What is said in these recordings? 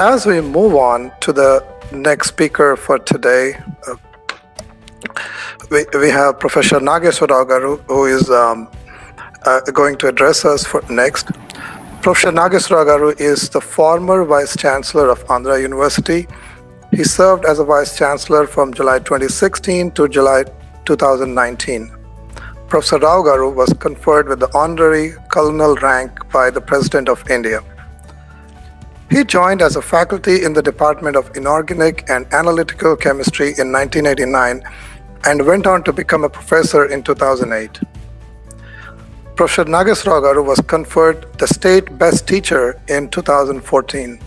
as we move on to the next speaker for today, we have Professor Nageswara Garu, who is going to address us for next. Professor Nageswara Garu is the former Vice Chancellor of Andhra University. He served as a Vice Chancellor from July 2016 to July 2019. Professor Rao Garu was conferred with the honorary colonel rank by the President of India. He joined as a faculty in the Department of Inorganic and Analytical Chemistry in 1989 and went on to become a professor in 2008. Professor Nageswara Garu was conferred the State Best Teacher in 2014.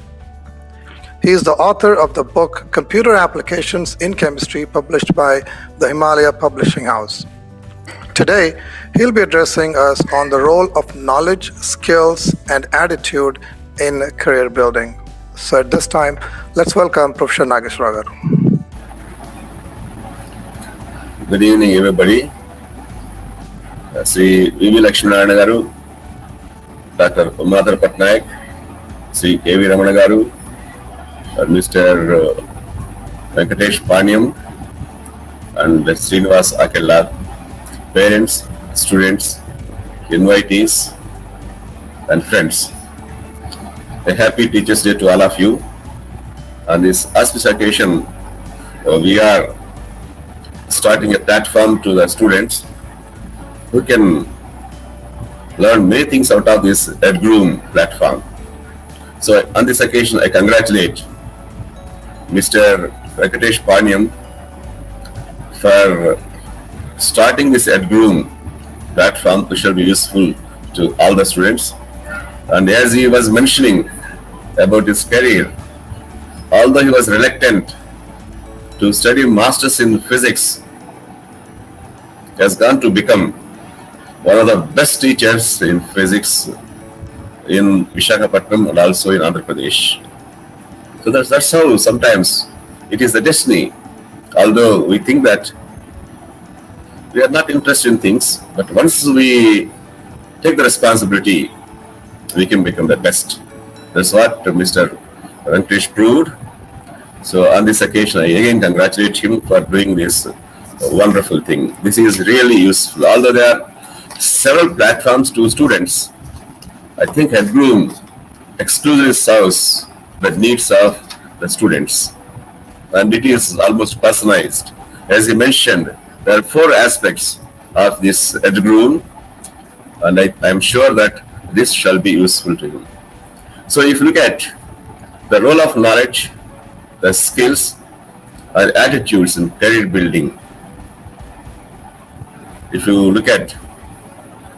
He is the author of the book Computer Applications in Chemistry, published by the Himalaya Publishing House. Today, he'll be addressing us on the role of knowledge, skills, and attitude in career building. So at this time, let's welcome Professor Nageswara Garu. Good evening, everybody. Sri V.V. Lakshminarayana Garu, Dr. Umadhar Patnaik, Sri K.V. Ramana Garu, Mr. Venkatesh Panyam, and Srinivas Akella, parents, students, invitees, and friends. A happy Teachers' Day to all of you. On this auspicious occasion, we are starting a platform to the students who can learn many things out of this EdGroom platform. So on this occasion, I congratulate Mr. Venkatesh Panyam for starting this EdGroom platform, which shall be useful to all the students. And as he was mentioning about his career, although he was reluctant to study masters in physics, he has gone to become one of the best teachers in physics in Visakhapatnam and also in Andhra Pradesh. So that's how sometimes it is the destiny. Although we think that we are not interested in things, but once we take the responsibility, we can become the best. That's what Mr. Venkatesh proved. So on this occasion, I again congratulate him for doing this wonderful thing. This is really useful. Although there are several platforms to students, I think EdGroom exclusively serves the needs of the students. And it is almost personalized. As he mentioned, there are 4 aspects of this EdGroom, and I am sure that this shall be useful to him. So if you look at the role of knowledge, the skills, and attitudes in career building, if you look at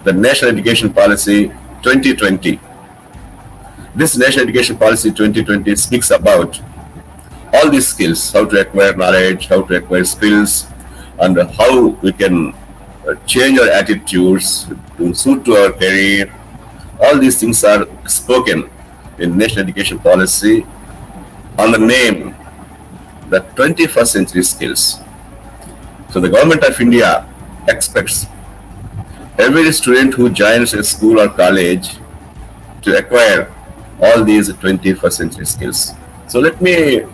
the National Education Policy 2020, this National Education Policy 2020 speaks about all these skills, how to acquire knowledge, how to acquire skills, and how we can change our attitudes to suit to our career. All these things are spoken in National Education Policy on the name, the 21st century skills. So the Government of India expects every student who joins a school or college to acquire all these 21st century skills. So let me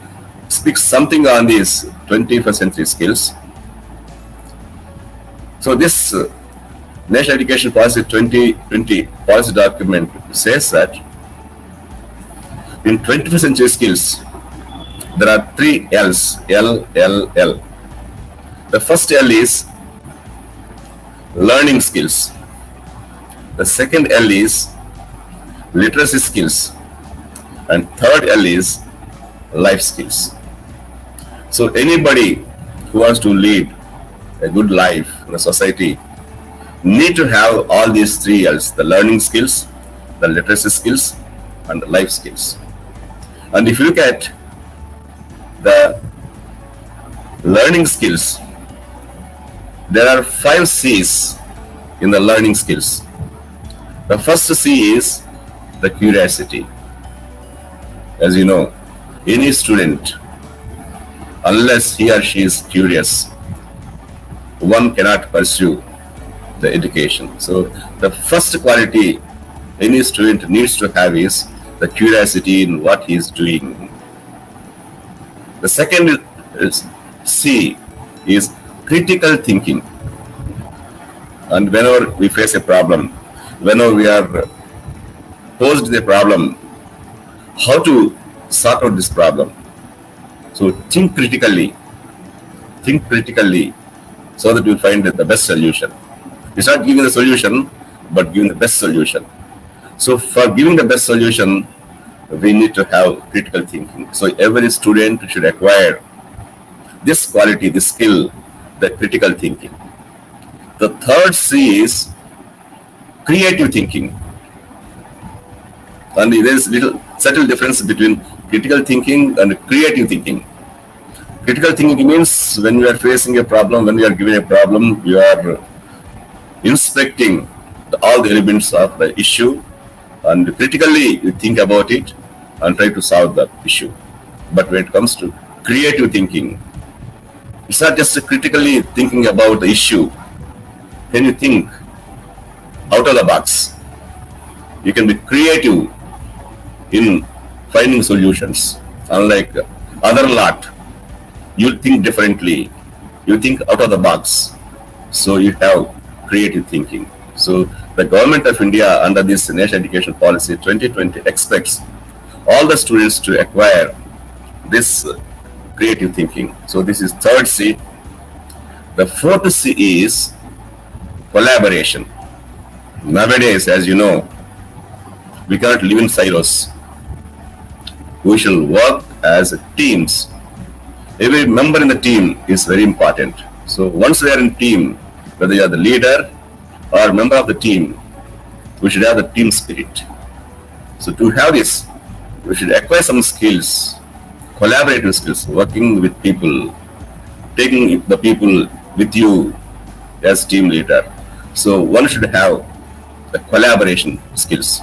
speak something on these 21st century skills. So this National Education Policy 2020 policy document says that in 21st century skills, there are 3 L's, L, L, L. The first L is learning skills. The second L is literacy skills. And third L is life skills. So anybody who wants to lead a good life in a society need to have all these 3 L's, the learning skills, the literacy skills, and the life skills. And if you look at the learning skills, there are 5 C's in the learning skills. The first C is the curiosity. As you know, any student, unless he or she is curious, one cannot pursue the education. So the first quality any student needs to have is the curiosity in what he is doing. The second is C is critical thinking. And whenever we face a problem, whenever we are posed the problem, how to sort out this problem. So think critically so that you find the best solution. It's not giving the solution, but giving the best solution. So for giving the best solution, we need to have critical thinking. So every student should acquire this quality, this skill, the critical thinking. The third C is creative thinking. And there is little subtle difference between critical thinking and creative thinking. Critical thinking means when you are facing a problem, when you are given a problem, you are inspecting all the elements of the issue, and critically you think about it and try to solve that issue. But when it comes to creative thinking, it's not just critically thinking about the issue. Can you think out of the box? You can be creative in finding solutions. Unlike other lot, you think differently. You think out of the box. So you have creative thinking. So the government of India under this National Education Policy 2020 expects all the students to acquire this creative thinking. So this is third C. The fourth C is collaboration. Nowadays, as you know, we cannot live in silos. We shall work as teams. Every member in the team is very important. So once we are in team, whether you are the leader or member of the team, we should have the team spirit. So to have this, we should acquire some skills, collaborative skills, working with people, taking the people with you as team leader. So one should have the collaboration skills.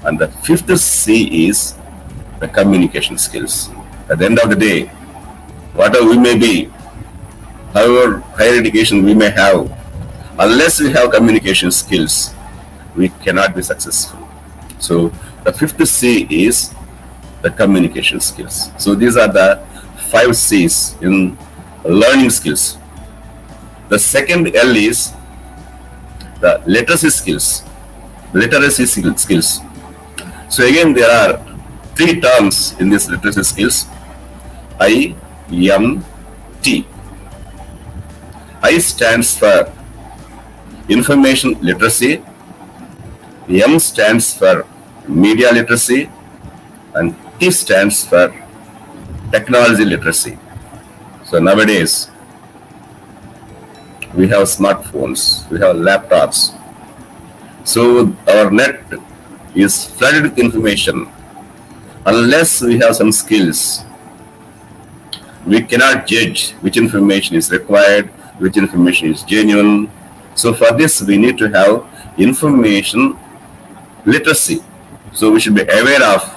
And the fifth C is the communication skills. At the end of the day, whatever we may be, however higher education we may have, unless we have communication skills, we cannot be successful. So the fifth C is the communication skills. So these are the 5 C's in learning skills. The second L is the literacy skills. Literacy skills. So again, there are 3 terms in this literacy skills. I, M, T. I stands for information literacy. M stands for media literacy, and T stands for technology literacy. So nowadays, we have smartphones, we have laptops. So our net is flooded with information. Unless we have some skills, we cannot judge which information is required, which information is genuine. So for this, we need to have information literacy. So we should be aware of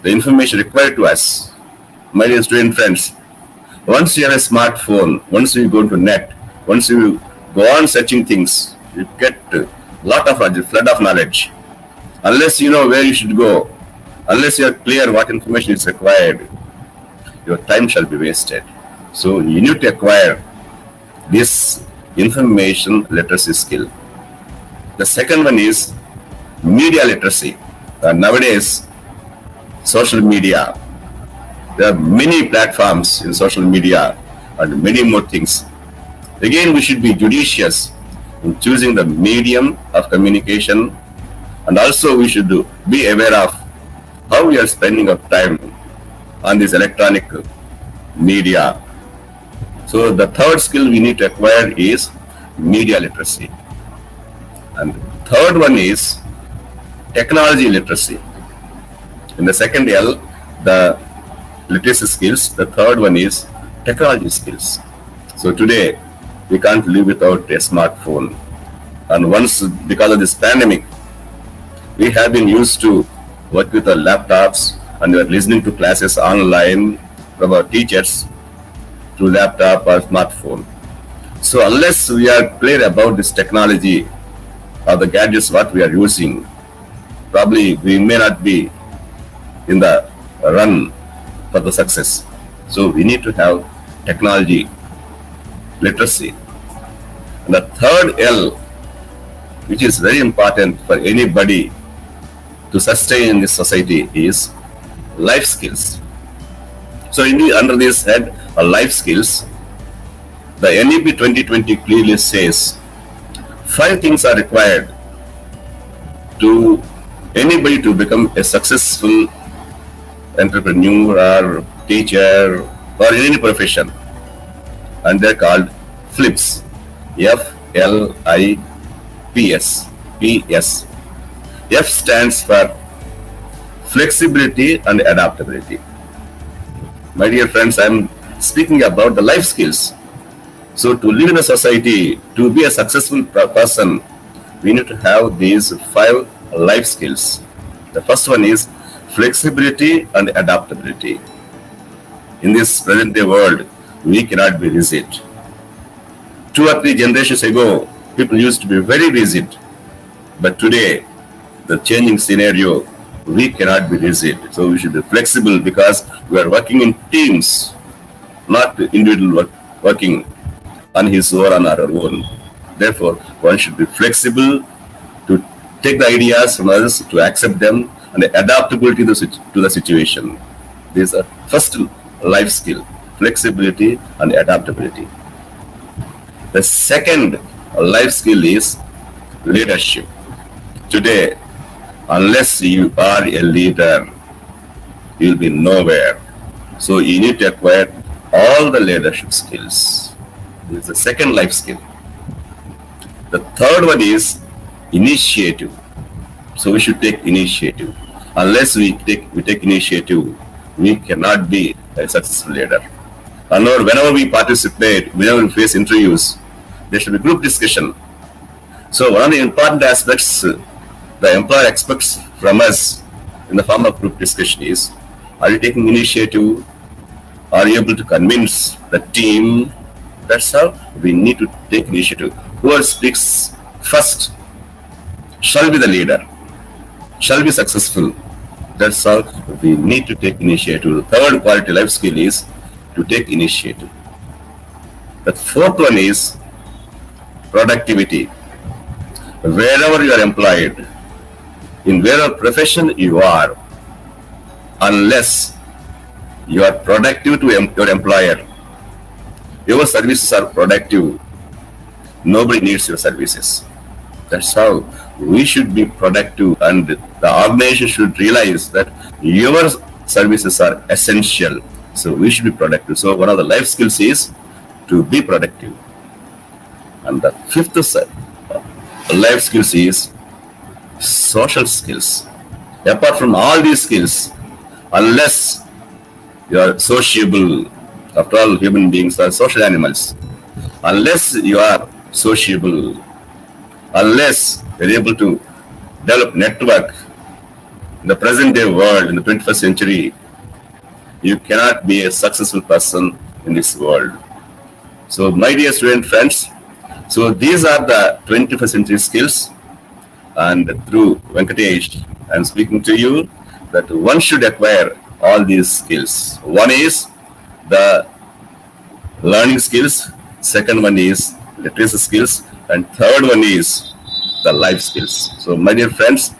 the information required to us. My dear student friends, once you have a smartphone, once you go to net, once you go on searching things, you get a lot of knowledge, flood of knowledge. Unless you know where you should go, unless you are clear what information is required, your time shall be wasted. So you need to acquire this information literacy skill. The second one is media literacy. Nowadays, social media, there are many platforms in social media and many more things. Again, we should be judicious in choosing the medium of communication, and also we should be aware of how we are spending our time on this electronic media. So the third skill we need to acquire is media literacy. And third one is technology literacy. In the second L, the literacy skills, the third one is technology skills. So today, we can't live without a smartphone. And once, because of this pandemic, we have been used to work with our laptops, and we are listening to classes online from our teachers through laptop or smartphone. So unless we are clear about this technology or the gadgets what we are using, probably we may not be in the run for the success. So we need to have technology literacy. And the third L, which is very important for anybody to sustain in this society, is life skills. So under this head, life skills, the NEP 2020 clearly says 5 things are required to anybody to become a successful entrepreneur or teacher or in any profession, and they're called FLIPS. FLIPS. PS. F stands for flexibility and adaptability. My dear friends, I'm speaking about the life skills. So to live in a society, to be a successful person, we need to have these 5 life skills. The first one is flexibility and adaptability. In this present day world, we cannot be rigid. 2 or 3 generations ago, people used to be very rigid. But today, the changing scenario, we cannot be rigid. So we should be flexible because we are working in teams, not individual working on his or on our own. Therefore, one should be flexible to take the ideas from others, to accept them, and adaptability to the situation. These are first life skill, flexibility and adaptability. The second life skill is leadership. Today, unless you are a leader, you'll be nowhere. So you need to acquire all the leadership skills. This is the second life skill. The third one is initiative. So we should take initiative. Unless we take initiative, we cannot be a successful leader. And whenever we participate, whenever we face interviews, there should be group discussion. So one of the important aspects the employer expects from us in the form of group discussion is, are you taking initiative? Are you able to convince the team? That's how we need to take initiative. Whoever speaks first shall be the leader, shall be successful. That's how we need to take initiative. The third quality life skill is to take initiative. The fourth one is productivity. Wherever you are employed, in whatever profession you are, unless you are productive to your employer, your services are productive, nobody needs your services. That's how we should be productive, and the organization should realize that your services are essential. So we should be productive. So one of the life skills is to be productive. And the fifth life skills is social skills. Apart from all these skills, unless you are sociable, after all, human beings are social animals. Unless you are sociable, unless you are able to develop network in the present day world, in the 21st century, you cannot be a successful person in this world. So my dear student friends, so these are the 21st century skills, and through Venkatesh, I am speaking to you that one should acquire all these skills. One is the learning skills, second one is literacy skills, and third one is the life skills. So my dear friends,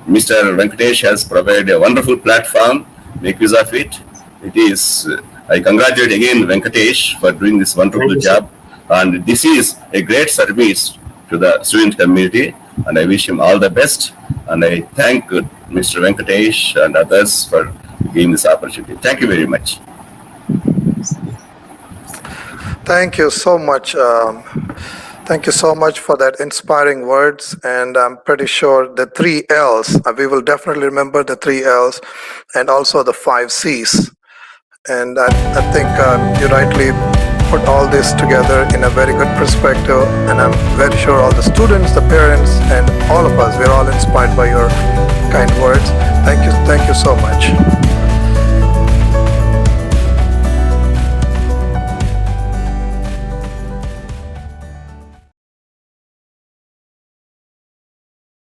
Mr. Venkatesh has provided a wonderful platform. Make use of it. It is, I congratulate again Venkatesh for doing this wonderful job. And this is a great service to the student community, and I wish him all the best. And I thank Mr. Venkatesh and others for giving this opportunity. Thank you very much. Thank you so much. Thank you so much for that inspiring words. And I'm pretty sure the 3 L's, we will definitely remember the 3 L's and also the 5 C's. And I think you rightly put all this together in a very good perspective. And I'm very sure all the students, the parents, and all of us, we're all inspired by your kind words. Thank you so much.